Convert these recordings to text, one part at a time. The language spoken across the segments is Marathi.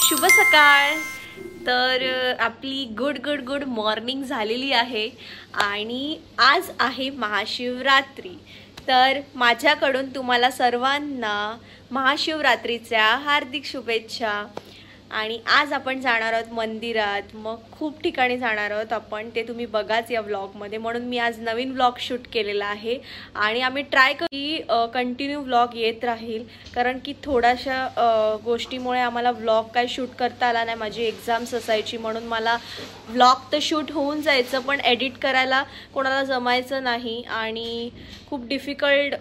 शुभ सकाळ। तर आपली गुड मॉर्निंग झालेली आहे आणि आज आहे महाशिवरात्री। तर माझ्याकडून तुम्हाला सर्वांना महाशिवरात्रीच्या हार्दिक शुभेच्छा। आणि आज आपण जाणार आहोत मंदिरात, मग खूप ठिकाणी जाणार आहोत आपण, ते तुम्ही बघाच या व्लॉगमध्ये। म्हणून मी आज नवीन व्लॉग शूट केलेला आहे आणि आम्ही ट्राय करू की कंटिन्यू व्लॉग येत राहील, कारण की थोड्याशा गोष्टीमुळे आम्हाला व्लॉग काय शूट करता आला नाही। माझी एक्झाम्स असायची म्हणून मला व्लॉग तर शूट होऊन जायचं, पण एडिट करायला कोणाला जमायचं नाही आणि खूप डिफिकल्ट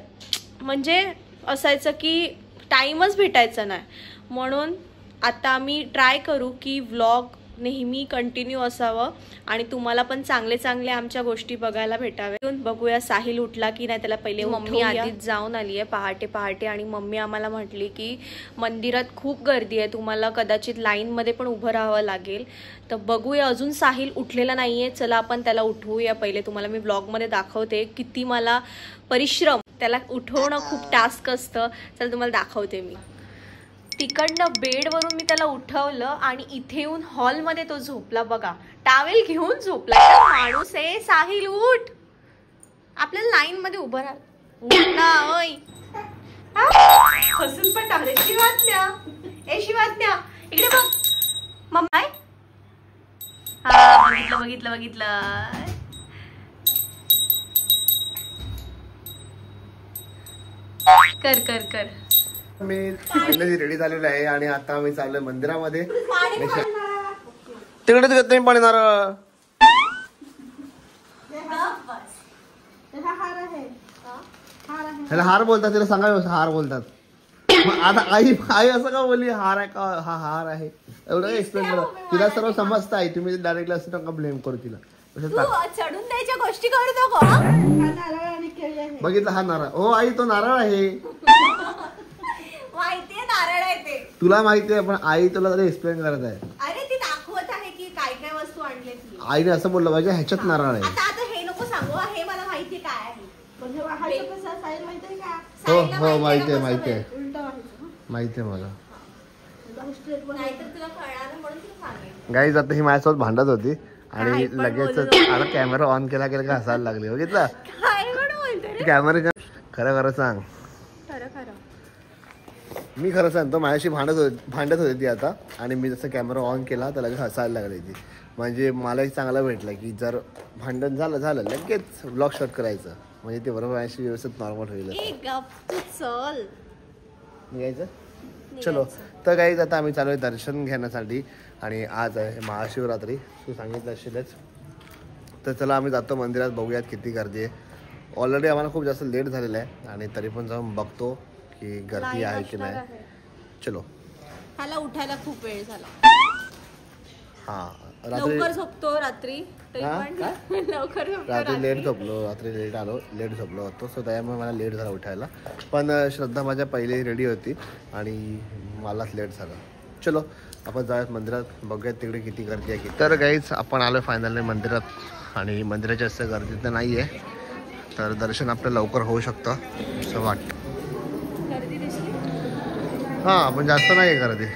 म्हणजे असायचं की टाईमच भेटायचा नाही। म्हणून आता आम्ही ट्राय करू की व्लॉग नेहमी कंटिन्यू असावं आणि तुम्हाला पण चांगले चांगले आमच्या गोष्टी बघायला भेटावे। बघूया साहिल उठला की नाही, त्याला पहिले मम्मी आधीच जाऊन आली आहे पहाटे आणि मम्मी आम्हाला म्हटली की मंदिरात खूप गर्दी आहे, तुम्हाला कदाचित लाईनमध्ये पण उभं राहावं लागेल। तर बघूया, अजून साहिल उठलेला नाहीये, चला आपण त्याला उठवूया पहिले। तुम्हाला मी व्लॉगमध्ये दाखवते किती मला परिश्रम, त्याला उठवणं खूप टास्क असतं। चला तुम्हाला दाखवते मी। तिकडनं बेडवरून मी त्याला उठवलं आणि इथे येऊन हॉलमध्ये तो झोपला बघा, टावेल घेऊन झोपला। माणूस आहे साहिल, उठ, आपल्याला लाईन मध्ये उभं राहा, उठ ना ओय। हसून पण टाकले। शिवाज्ञा, ए शिवाज्ञा इकडे बघ मम्मा। हा बघितलं कर कर कर। मी फायनली रेडी झालेलो आहे आणि आता आम्ही चाललोय मंदिरामध्ये। तिकडेच घेत नाही पाणी नारळ। ह्याला हार बोलतात, तिला सांगा हार बोलतात। आता आई असं का बोलली हार आहे का, हा हार आहे एवढं एक्सप्लेन करा, तिला सर्व समजतं आहे। तुम्ही डायरेक्टली असं नका ब्लेम करू तिला। चढून द्यायच्या गोष्टी करू नको। बघितलं हा नारळ, हो आई तो नारळ आहे, माहितीये नारळ आहे ते, तुला माहितीये, पण आई तुला तरी एक्सप्लेन करत आहे। अरे ती दाखवत आहे की काय काय वस्तू आणले ती। आईने असं बोललं पाहिजे ह्याच्यात नारळ आहे। आता हे नको सांगू, हे मला माहितीये काय आहे। हो माहितीये माहितीये मला। गाईज आता ही माझ्यासोबत भांडत होती आणि लगेच आता कॅमेरा ऑन केला का हसायला लागली। बघितलं कॅमेरा, खरं सांग। मी खरं सांगतो, माझ्याशी भांडत होती ती आता, आणि मी जसं कॅमेरा ऑन केला तर लगेच हसायला लागली ती। म्हणजे मलाही चांगला भेटला की जर भांडण झालं लगेच व्लॉग शूट करायचं, म्हणजे ते बरोबर माझ्याशी व्यवस्थित नॉर्मल होईल। निघायचं चलो। तर गाईज आता आम्ही चालू आहे दर्शन घेण्यासाठी आणि आज आहे महाशिवरात्री, तू सांगितलं असेलच। तर चला आम्ही जातो मंदिरात, बघूयात किती गर्दी आहे। ऑलरेडी आम्हाला खूप जास्त लेट झालेलं आहे आणि तरी पण जाऊन बघतो की गर्दी आहे की नाही। चलो। ह्याला उठायला खूप वेळ झाला। हा लवकर झोपतो रात्री, रात्री लेट झोपलो, रात्री लेट झोपलो होतो, सो त्यामुळे मला लेट झाला उठायला। पण श्रद्धा माझ्या पहिले रेडी होती आणि मलाच लेट झाला। चलो आपण जाऊयात मंदिरात, बघूयात तिकडे किती गर्दी आहे। तर गाईज आपण आलो फायनली मंदिरात आणि मंदिराची असं गर्दी तर नाही आहे, तर दर्शन आपलं लवकर होऊ शकतं असं वाटतं। हां पण जास्त नाही आहे गर्दी,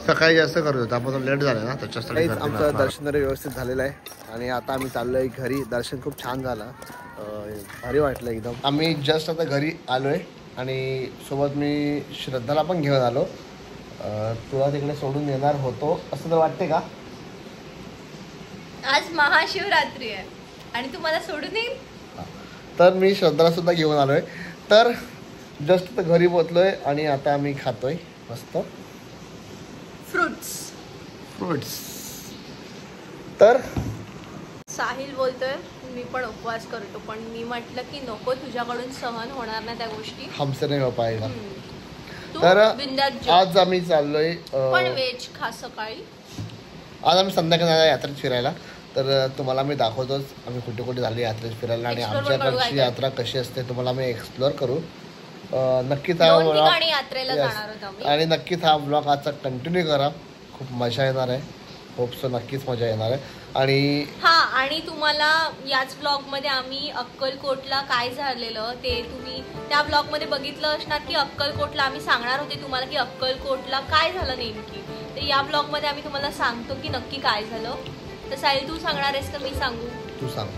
सकाळी जास्त करत होतं, आपण लेट झालं ना त्याच्यासाठी। आमचं दर्शन व्यवस्थित झालेलं आहे आणि आता आम्ही चाललोय घरी। दर्शन खूप छान झालं, भारी वाटलं एकदम। आम्ही जस्ट आता घरी आलोय आणि सोबत मी श्रद्धाला पण घेऊन आलो। तुला तिकडे सोडून येणार होतो असं तर वाटते का? आज महाशिवरात्री आहे आणि तुम्हाला सोडून येईल, तर मी श्रद्धाला सुद्धा घेऊन आलोय। तर जस्ट तर घरी पोहोचलोय आणि आता आम्ही खातोय मस्त फ्रुट्स। तर साहिल बोलतोय मी पण उपवास करतो, पण मी म्हटलं की नको, तुझ्याकडून सहन होणार नाही त्या गोष्टी, हमसे नाही हो पाएगा। तर आज आम्ही चाललोय पण व्हेज खा सकाळी। आज आम्ही संध्याकाळी यात्रेत फिरायला, तर तुम्हाला मी दाखवतोच आम्ही कुठे कुठे झाली यात्रेत फिरायला आणि आमच्याकडची यात्रा कशी असते तुम्हाला मी एक्सप्लोर करू। नक्कीच हा व्लॉग आणि नक्कीच हा व्लॉग आजचा कंटिन्यू करा, खूप मजा येणार आहे। होप सो नक्कीच मजा येणार आहे। आणि तुम्हाला याच ब्लॉगमध्ये आम्ही अक्कलकोटला काय झालेलं ते तुम्ही त्या ब्लॉगमध्ये बघितलं असणार की अक्कलकोटला आम्ही सांगणार होते तुम्हाला की अक्कलकोटला काय झालं नेमकी. तर या ब्लॉगमध्ये आम्ही तुम्हाला सांगतो की नक्की काय झालं. तर साहिल तू सांगणार आहेस का मी सांगू? तू सांग.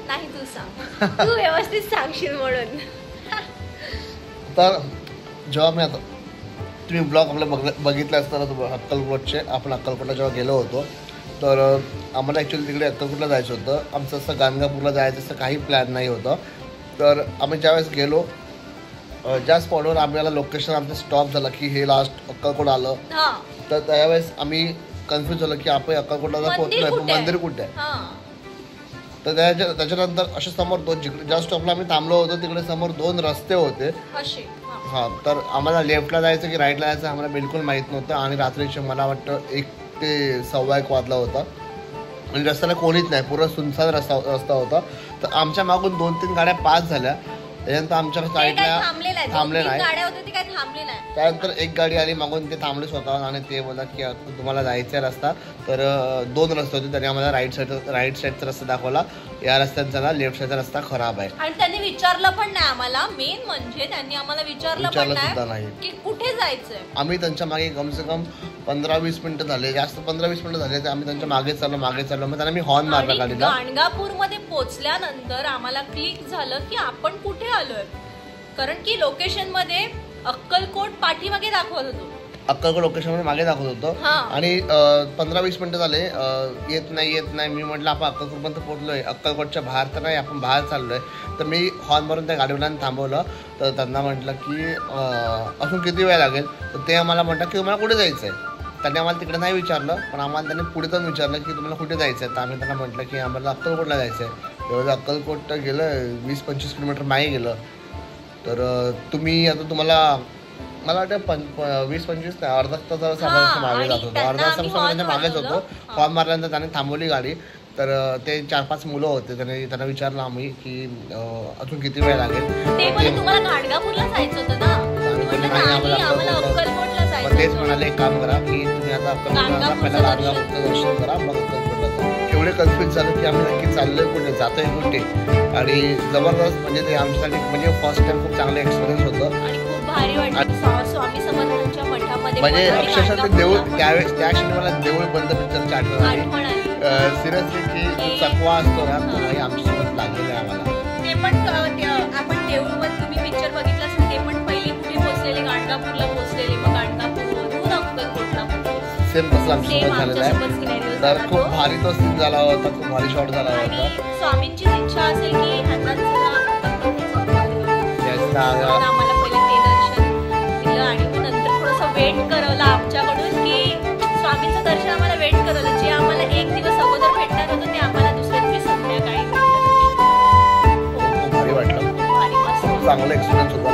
नाही तू सांग, तू व्यवस्थित सांगशील म्हणून. तर जेव्हा मी आता तुम्ही ब्लॉग आपला बघितला असताना अक्कलकोटचे, आपण अक्कलकोटला जेव्हा गेलो होतो तर आम्हाला ॲक्च्युली तिकडे अक्कलकोटला जायचं होतं. आमचं असं गाणगापूरला जायचं असं काही प्लॅन नाही होतं. तर आम्ही ज्यावेळेस गेलो ज्या स्पॉटवर आम्हाला लोकेशन आमचं स्टॉप झालं की हे लास्ट अक्कलकोट आलं, तर त्यावेळेस आम्ही कन्फ्यूज झालं की आपण अक्कलकोटला पोहोचलोय पण मंदिर कुठे आहे. तर त्याच्यानंतर असे समोर जिकडे ज्या स्टॉपला आम्ही थांबलो होतो तिकडे समोर 2 रस्ते होते. तर आम्हाला लेफ्टला जायचं की राईटला जायचं आम्हाला बिलकुल माहीत नव्हतं. आणि रात्रीचे मला वाटतं 1 ते 1:15 वाजला होता आणि रस्त्याला कोणीच नाही, पूर्ण सुनसान रस्ता होता. तर आमच्या मागून 2-3 गाड्या पास झाल्या. त्याच्यानंतर आमच्या साईडला थांबले नाही. त्यानंतर एक गाडी आली मागून, ते थांबले स्वतः आणि ते बोला की तुम्हाला जायचा रस्ता. तर 2 रस्ते होते, त्यांनी आम्हाला राईट साईडचा रस्ता दाखवला. या रस्त्यांचा ना लेफ्ट साईडचा रस्ता खराब आहे. आणि त्यांनी विचारलं पण नाही आम्हाला. मेन म्हणजे त्यांनी आम्हाला विचारलं सुद्धा नाही की कुठे जायचंय. आम्ही त्यांच्या मागे कमसे कम 15-20 मिनिटं झाले, जास्त 15-20 मिनिटं झाले. तर आम्ही त्यांच्या मागे चाललो मग त्यांना मी हॉर्न मारला गाडीला. गाणगापूरमध्ये पोहोचल्यानंतर आम्हाला क्लिक झालं की आपण कुठे आलोय, कारण की लोकेशन मध्ये अक्कलकोट पाठीमागे दाखवत होतो. अक्कलकोट लोकेशन मध्ये मागे दाखवत होतो आणि 15-20 मिनिटं झाले येत नाही. मी म्हटलं आपण अक्कलकोटपर्यंत पोहोचलोय, अक्कलकोटच्या बाहेर तर नाही, आपण बाहेर चाललोय. तर मी हॉर्न मारून त्या गाडीवाल्याने थांबवलं. तर त्यांना म्हटलं की अजून किती वेळ लागेल. तर ते आम्हाला म्हटलं की तुम्हाला कुठे जायचं आहे. त्यांनी आम्हाला तिकडे नाही विचारलं, पण आम्हाला त्यांनी पुढे जाऊन विचारलं की तुम्हाला कुठे जायचं आहे. तर आम्ही त्यांना म्हटलं की आम्हाला अक्कलकोटला जायचं आहे. तेव्हा अक्कलकोट गेलं 20-25 किलोमीटर मागे गेलं. तर तुम्ही आता तुम्हाला मला वाटतं 20-25 अर्धा तास मागे जात होतो. अर्धा तास त्यांच्या मागेच होतो. हॉर्न मारल्यानंतर त्याने थांबवली गाडी. तर ते 4-5 मुलं होते. त्यांना विचारलं आम्ही की अजून किती वेळ लागेल. तेच म्हणाले एक काम करा की तुम्ही आता अक्कलकोटला पहिला गाणगापूरचं दर्शन करा मग अक्कलकोटला जा. एवढे कन्फ्युज झालं की आम्ही नक्की चाललोय कुठे, जातोय कुठे. आणि जबरदस्त म्हणजे ते आमच्यासाठी म्हणजे फर्स्ट टाइम खूप चांगलं एक्सपिरियन्स होतं. म्हणजे अक्षरशः ते देऊळ त्यावेळेस त्या क्षणी मला देऊळ बंद पिक्चरची आठवण आली. सिरियसली की चकवा असतो ना तो काही आमच्यासोबत लागलेला आहे आम्हाला. ते पण आपण देऊळमध्ये तुम्ही पिक्चर बघितलं असेल, ते पण पहिले कुठे पोहोचलेले, गाणगापूरला पोहोचलेले, मग गाणगापूरवरून अक्कलकोटला पोहोचले. सेम तसं आमच्यासोबत झालेलं आहे. तर खूप भारी तो सीन झाला होता, खूप भारी शॉट झाला होता. स्वामींची इच्छा असेल की आम्हाला पहिले ते दर्शन दिलं आणि मग नंतर थोडंसं वेट करवलं आमच्याकडून की स्वामींचं दर्शन आम्हाला वेट करवलं. जे आम्हाला 1 दिवस अगोदर भेटणार होतं ते आम्हाला दुसऱ्या दिवशी संध्याकाळी खूप भारी वाटलं. खूप चांगला एक्सपिरियन्स होता.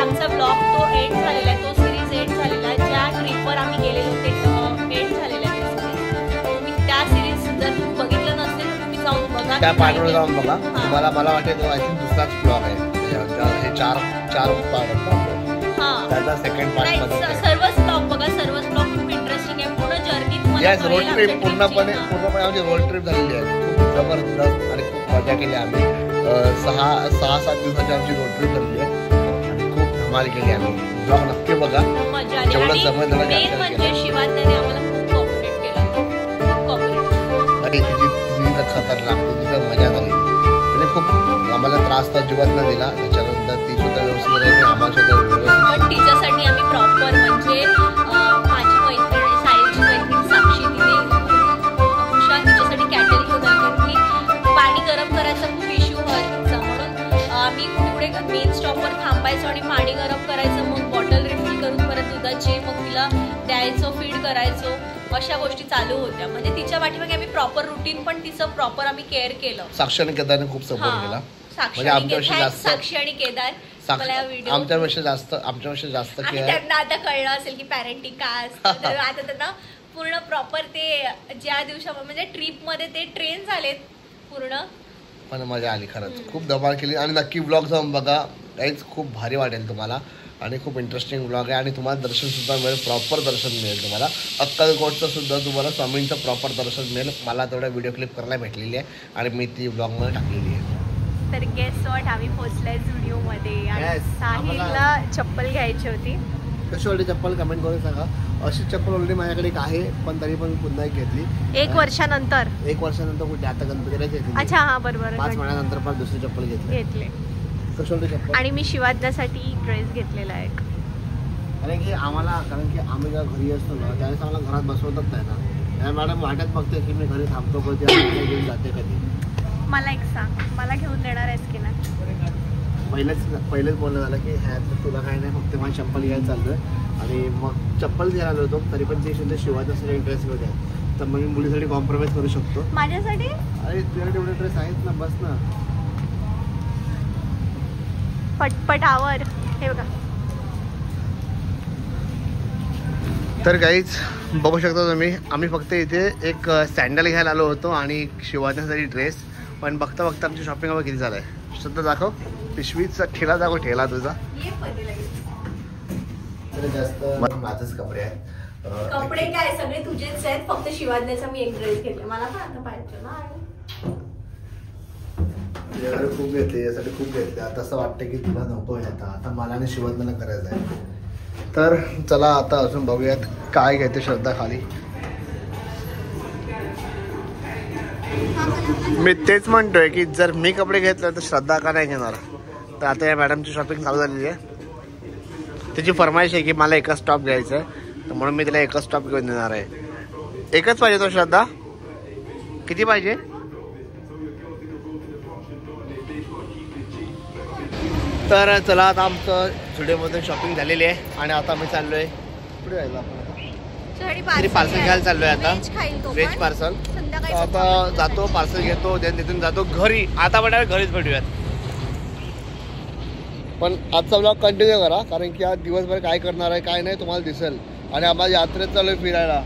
आमचा ब्लॉग तो एंड झालेला आहे, तो सिरीज एंड झालेला आहे. ज्या ट्रिपवर आम्ही गेलेलो ते एंड झालेला आहे सिरीज. तुम्ही त्या सिरीज जर तुम्ही बघितलं नसेल तर तुम्ही जाऊन बघा, त्या पार्टवर जाऊन बघा. मला वाटतं आय थिंक दुसराच ब्लॉग आहे. हे 4 पार्ट त्याचा सेकंड पार्ट. सर्वच ब्लॉग बघा, सर्वच ब्लॉग खूप इंटरेस्टिंग आहे. पूर्ण जर्नी तुम्हाला रोड ट्रिप पूर्णपणे आमची रोड ट्रिप झालेली आहे. खूप जबरदस्त आणि खूप मजा केली आम्ही. 6-7 दिवसाची आमची रोड ट्रिप झालेली आहे आणि खूप धमाल केली आम्ही. ब्लॉग नक्की बघा. जेवढं जमत शिवाजीने आम्हाला खूप कॉपरेट केलं, खूप कॉपरेट. आणि तिची खतरनाक तिथं मजा झाली. म्हणजे खूप आम्हाला त्रास तर अजिबात न दिला. त्याच्यानंतर ती सुद्धा व्यवस्थित राहिली, आम्हाला सुद्धा पण तिच्यासाठी आम्ही प्रॉपर म्हणजे माझी मैत्रीण साईलची मैत्रीण साक्षी तिने अक्षरा तिच्यासाठी कॅटल घेऊन आली की पाणी गरम करायचा खूप इश्यू व्हायचा म्हणून आम्ही पुढे मेन स्टॉपवर थांबायचो आणि पाणी गरम करायचं, मग बॉटल रिफिल करून परत दुधाची मग तिला द्यायचो, फीड करायचो. अशा गोष्टी चालू होत्या. म्हणजे तिच्या पाठीमागे आम्ही प्रॉपर रुटीन पण तिचं प्रॉपर आम्ही केअर केलं. साक्षी आणि केदारने खूप सपोर्ट केला. म्हणजे आमच्यापेक्षा जास्त साक्षी आणि केदार आमच्यापेक्षा जास्त त्यांना आता कळलं असेल की पॅरेंटिंग काय असतं. आता त्यांना पूर्ण प्रॉपर ते ज्या दिवसा म्हणजे ट्रिप मध्ये ते ट्रेन झालेत पूर्ण. पण मजा आली खरंच, खूप धमाल केली. आणि नक्की ब्लॉग जाऊन बघा, काहीच खूप भारी वाटेल तुम्हाला. आणि खूप इंटरेस्टिंग ब्लॉग आहे आणि तुम्हाला दर्शनसुद्धा मिळेल, प्रॉपर दर्शन मिळेल तुम्हाला. अक्कलकोटचं सुद्धा तुम्हाला स्वामींचं प्रॉपर दर्शन मिळेल. मला तेवढा व्हिडिओ क्लिप करायला भेटलेली आहे आणि मी ती ब्लॉगमध्ये टाकलेली आहे. तर गेस वॉट, आम्ही पोहोचलोय स्टुडिओमध्ये आणि साहिलला चप्पल घ्यायची होती. कशी वाटली चप्पल कमेंट करून सांगा. अशी चप्पल ऑलरेडी माझ्याकडे एक आहे, पण तरी पण पुन्हा एक घेतली 1 वर्षानंतर. 1 वर्षानंतर कुठे आता गणपतीला घेतली. अच्छा हा बरोबर. 5 महिन्यानंतर पण दुसरी चप्पल घेतली. कशी वाटली चप्पल? आणि मी शिवाज्ञासाठी ड्रेस घेतलेला आहे. कारण की आम्ही जेव्हा घरी असतो ना त्यावेळेस आम्हाला घरात बसवतच नाही ना. मॅडम वाटत बघते की मी घरी थांबतो कधी, घेऊन जाते कधी. मला एक सांग, मला घेऊन देणार आहेस की नाही? पहिलेच बोलणं झालं की ह्या तुला काय नाही, फक्त माझी चप्पल घ्यायला चाललोय. आणि मग चप्पल घ्यायला आलो होतो, तरी पण ते शुद्ध शिवायचा ड्रेस घेऊ द्या. तर मग मी मुलीसाठी कॉम्प्रोमाइज करू शकतो. माझ्यासाठी? अरे तुझ्याकडे एवढे ड्रेस आहेत ना, बस ना. पटपट आवर. हे बघा. तर काहीच बघू शकता तुम्ही, आम्ही फक्त इथे एक सँडल घ्यायला आलो होतो आणि शिवायसाठी ड्रेस. पण बघता बघता आमची शॉपिंग किती झालं आहे. सुद्धा दाखव, पिशवीचा ठेला दाखव, ठेला तुझा. जास्त माझेच कपडे आहेत. कपडे काय सगळे तुझेच आहेत, फक्त शिवाज्ञाचा मी एक ड्रेस घेतला. मला पण आता पाहिजे ना. यासाठी खूप घेतले, यासाठी खूप घेतले. आता असं वाटतं की तुला नको आहे आता मला आणि शिवाज्ञाला करायचं आहे. तर चला आता अजून बघूयात काय घेते श्रद्धा खाली. मी तेच म्हणतोय की जर मी कपडे घेतले तर श्रद्धा का नाही घेणार. तर आता या मॅडमची शॉपिंग चालू झालेली आहे. त्याची फरमाईश आहे की मला एकच टॉप घ्यायचं आहे, तर म्हणून मी तिला एकच टॉप घेऊन देणार आहे. एकच पाहिजे तो श्रद्धा? किती पाहिजे? तर चला आता आमचं स्टुडिओमधून शॉपिंग झालेली आहे आणि आता आम्ही चाललोय पुढे जायला. आपण पार्सल घ्यायला चाललोय आता, व्हेज पार्सल. आता जातो, पार्सल घेतो, तिथून जातो घरी. आता म्हणाल घरीच भेटूयात. पण आजचा ब्लॉग कंटिन्यू करा, कारण की आज दिवसभर काय करणार आहे काय नाही तुम्हाला दिसेल. आणि आम्हाला यात्रेत चालू फिरायला,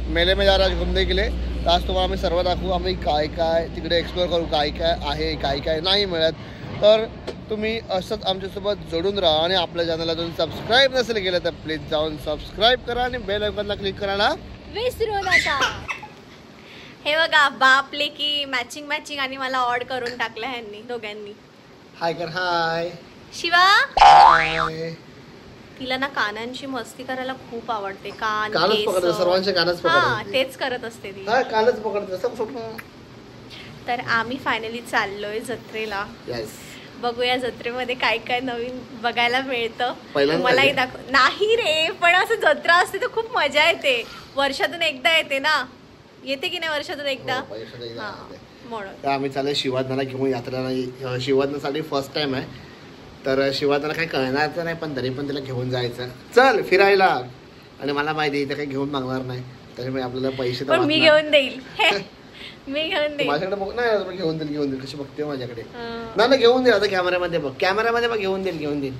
मेले में जा रहा घुमने के लिए. तर आज तुम्हाला आम्ही सर्व दाखवू, आम्ही काय काय तिकडे एक्सप्लोर करू, काय काय आहे काय काय नाही मिळत. तर तुम्ही असंच आमच्यासोबत जोडून राहा आणि आपल्या चॅनलला तुम्ही सबस्क्राईब नसेल केलं तर प्लीज जाऊन सबस्क्राईब करा आणि बेल आयकॉनला क्लिक करायला विसरू नका. हे बघा, बापले की मॅचिंग आणि मला ऑड करून टाकलं ह्यांनी दोघांनी. हाय कर. हाय शिवा. हाय. तिला ना कानांची मस्ती करायला खूप आवडते. कान कानच पकडते, सर्वांचे कानच पकडते. तेच करत असते ती. हा, कानच पकडते. तर आम्ही फायनली चाललोय जत्रेला. बघूया जत्रेमध्ये काय काय नवीन बघायला मिळतं. मलाही दाखव. नाही रे, पण असं जत्रा असते तर खूप मजा येते. वर्षातून एकदा येते ना. येते की नाही वर्षातून एकदा? म्हणून आम्ही चाललोय शिवाज्ञाला घेऊन यात्रेला. शिवाज्ञासाठी फर्स्ट टाइम आहे, तर शिवाज्ञाला काही कळणार तर नाही, पण तरी पण तिला घेऊन जायचं. चल फिरायला. आणि मला माहिती आहे काही घेऊन मागणार नाही, त्याच्यामुळे आपल्याला पैसे पण मी घेऊन देईल. मी घेऊन देईल. माझ्याकडे बघ नाही, घेऊन देईल. कशी बघते माझ्याकडे ना, घेऊन देईल. आता कॅमेऱ्यामध्ये बघ, कॅमेऱ्यामध्ये बघ, घेऊन देईल.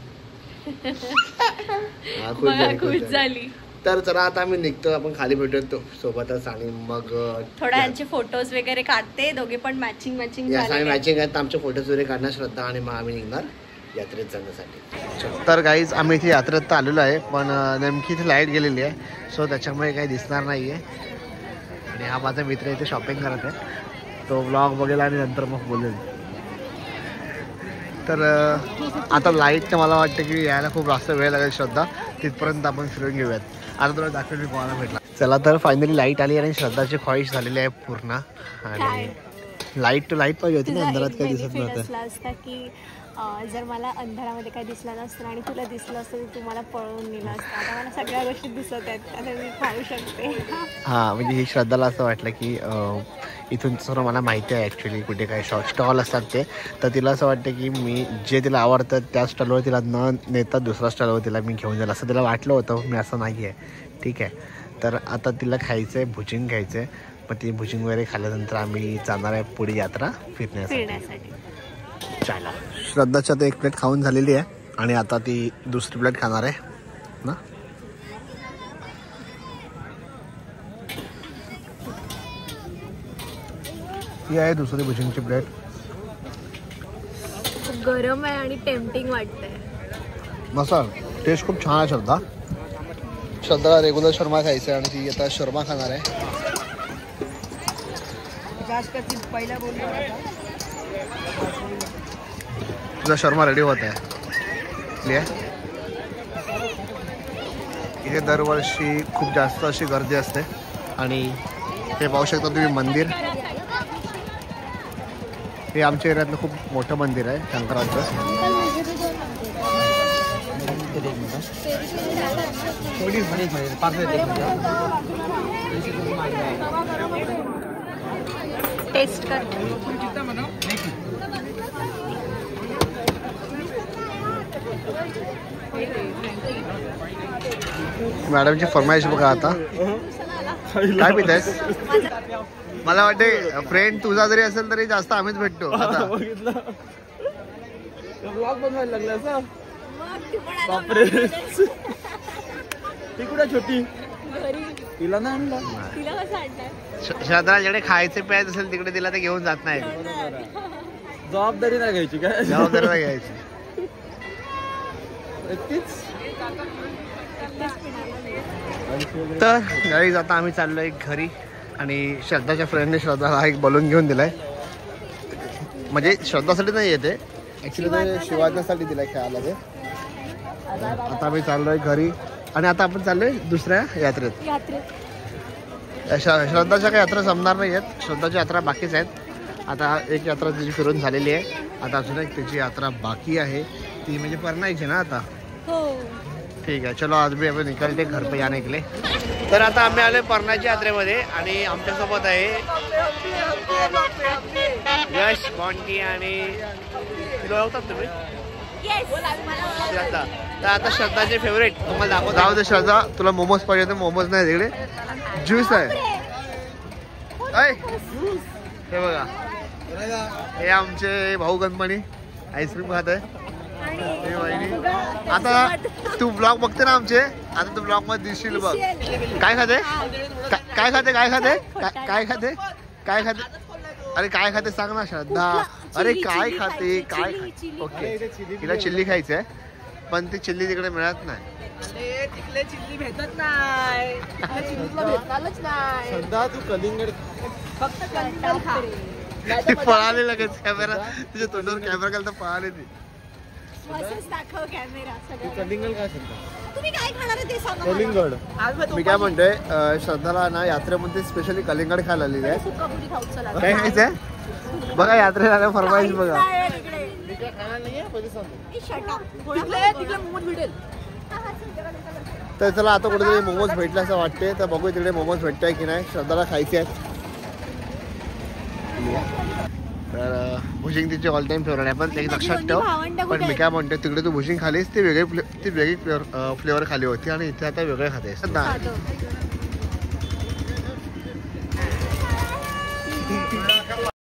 खुश झाली. तर चला आता आम्ही निघतो, आपण खाली भेटतो सोबतच आणि मग थोड्या यांचे फोटोज वगैरे काढते. दोघे पण मॅचिंग मॅचिंग आहेत. आमचे फोटोज वगैरे काढणार श्रद्धा आणि मग आम्ही निघणार यात्रेत जाण्यासाठी. तर गाईज आम्ही इथे यात्रेत तर आलेलो आहे, पण नेमकी इथे लाईट गेलेली आहे, सो त्याच्यामुळे काही दिसणार नाहीये. आणि हा माझा मित्र इथे शॉपिंग करत आहे, तो ब्लॉग बघेल आणि नंतर मग बोलेल. तर आता लाईटचं मला वाटतं की यायला खूप जास्त वेळ लागेल श्रद्धा, तिथपर्यंत आपण फिरून घेऊयात. आता तुला दाखवेल मी कोणाला भेटला. चला तर फायनली लाईट आली आणि श्रद्धाची ख्वाहिश झालेली आहे पूर्ण. आणि लाईट पाहिजे होती ना, अंधारात काही दिसत नव्हतं. की जर मला अंधारामध्ये काही दिसलं नसतं आणि तुला दिसलं असतं तर तुम्हाला पळवून नेलं असतं. आता मला सगळ्या गोष्टी दिसत आहेत, आता मी खाऊ शकते. हां, म्हणजे ही श्रद्धाला असं वाटलं की इथून सर्व मला माहिती आहे ॲक्च्युली कुठे काय स्टॉल असतात ते. तर तिला असं वाटतं की मी जे तिला आवडतं त्या स्टॉलवर तिला न नेता दुसऱ्या स्टॉलवर तिला मी घेऊन जाईल असं तिला वाटलं होतं. मी असं नाही आहे, ठीक आहे. तर आता तिला खायचं आहे, भुजिंग घ्यायचं आहे. मग ती भुजिंग वगैरे खाल्ल्यानंतर आम्ही जाणार आहे पुढे यात्रा फिरण्यासाठी. चला, श्रद्धाच्या तर 1 प्लेट खाऊन झालेली आहे आणि आता ती दुसरी प्लेट खाणार आहे ना. ही आहे दुसरी भुजिंगची प्लेट. गरम आहे आणि टेम्पटिंग वाटतंय. मसाला टेस्ट खूप छान आहे. श्रद्धाला रेग्युलर शर्मा खायचं आहे आणि ती आता शर्मा खाणार आहे. तुझा शर्मा रेडी होत आहे. इथे दरवर्षी खूप जास्त अशी गर्दी असते आणि हे पाहू शकता तुम्ही मंदिर. हे आमच्या एरियातलं खूप मोठं मंदिर आहे शंकराचं. टेस्ट कर. मॅडमची फरमाईश बघा आता. काय पितायस? मला वाटते फ्रेंड तुझा जरी असेल तरी जास्त आम्हीच भेटतो आता. ब्लॉग बनवायला लागला असं. बापरे ती कुठे छोटी तिला नाही आणला. श्रद्धाला जेवढे खायचे प्यायचे असेल तिकडे तिला ते घेऊन जात नाही. जबाबदारी नाही घ्यायची काय? जबाबदारी नाही घ्यायची. तर गाडी जाता आम्ही चाललोय घरी आणि श्रद्धाच्या फ्रेंडने श्रद्धाला एक बलून घेऊन दिलाय. म्हणजे श्रद्धासाठी नाही येते ऍक्च्युली ते शिवाजीसाठी दिलाय खेळायला ते. आता आम्ही चाललोय घरी आणि आता आपण चाललोय दुसऱ्या यात्रेत. श्रद्धाच्या काही यात्रा जमणार नाही आहेत. श्रद्धाची यात्रा बाकीच आहेत. आता एक यात्रा तिची फिरून झालेली आहे. आता अजून एक त्याची यात्रा बाकी आहे ती म्हणजे परनाईची ना आता. ठीक आहे चलो आज भी आपण निकलते घर पे जाने के लिए. तर आता आम्ही आलोय परनाईच्या यात्रेमध्ये आणि आमच्यासोबत आहे यश, बॉन्टी आणि तिला ओळखतात तुम्ही श्रद्धा. तर आता श्रद्धाचे फेवरेट तुम्हाला दाखवतो. जाऊ दे श्रद्धा तुला मोमोज पाहिजे तर मोमोज नाही तिकडे ज्यूस आहे. हे बघा हे आमचे भाऊ गणपणी आईस्क्रीम खात आहे. आता तू ब्लॉग बघते ना आमचे. आता तू ब्लॉग मध्ये दिसशील बघ. काय खाते काय खाते काय खाते काय खाते काय खाते अरे काय खाते सांग ना श्रद्धा. अरे काय खाते काय खाते. ओके तिला चिल्ली खायची आहे पण ती चिल्ली तिकडे मिळत नाही. तिकडे चिल्ली भेटत नाही. श्रद्धा तू कलिंगड फक्त कलिंगड खा. ती पळाली लगेच. कॅमेरा तुझ्या तोंडावर कॅमेरा घालता पळाली ती. कलिंगड काय तुम्ही काय खाणार आहे ते सांगा. कलिंगड मी काय म्हणतोय श्रद्धाला ना यात्रेमध्ये स्पेशली कलिंगड खायला आलेली आहे. काय खायचंय बघा यात्रेला आल्या फरमाईश बघा. तर चला आता कुठेतरी मोमोज भेटले असं वाटते. तर बघू तिकडे मोमोज भेटतंय की नाही. श्रद्धाला खायचे आहेत. तर भुजिंग तिची ऑल टाइम फेवरेट आहे पण ते लक्षात ठेव. पण मी काय म्हणते तिकडे तू भुजिंग खालीस ती वेगळी फ्लेवर खाली होती आणि इथे आता वेगळे खाते.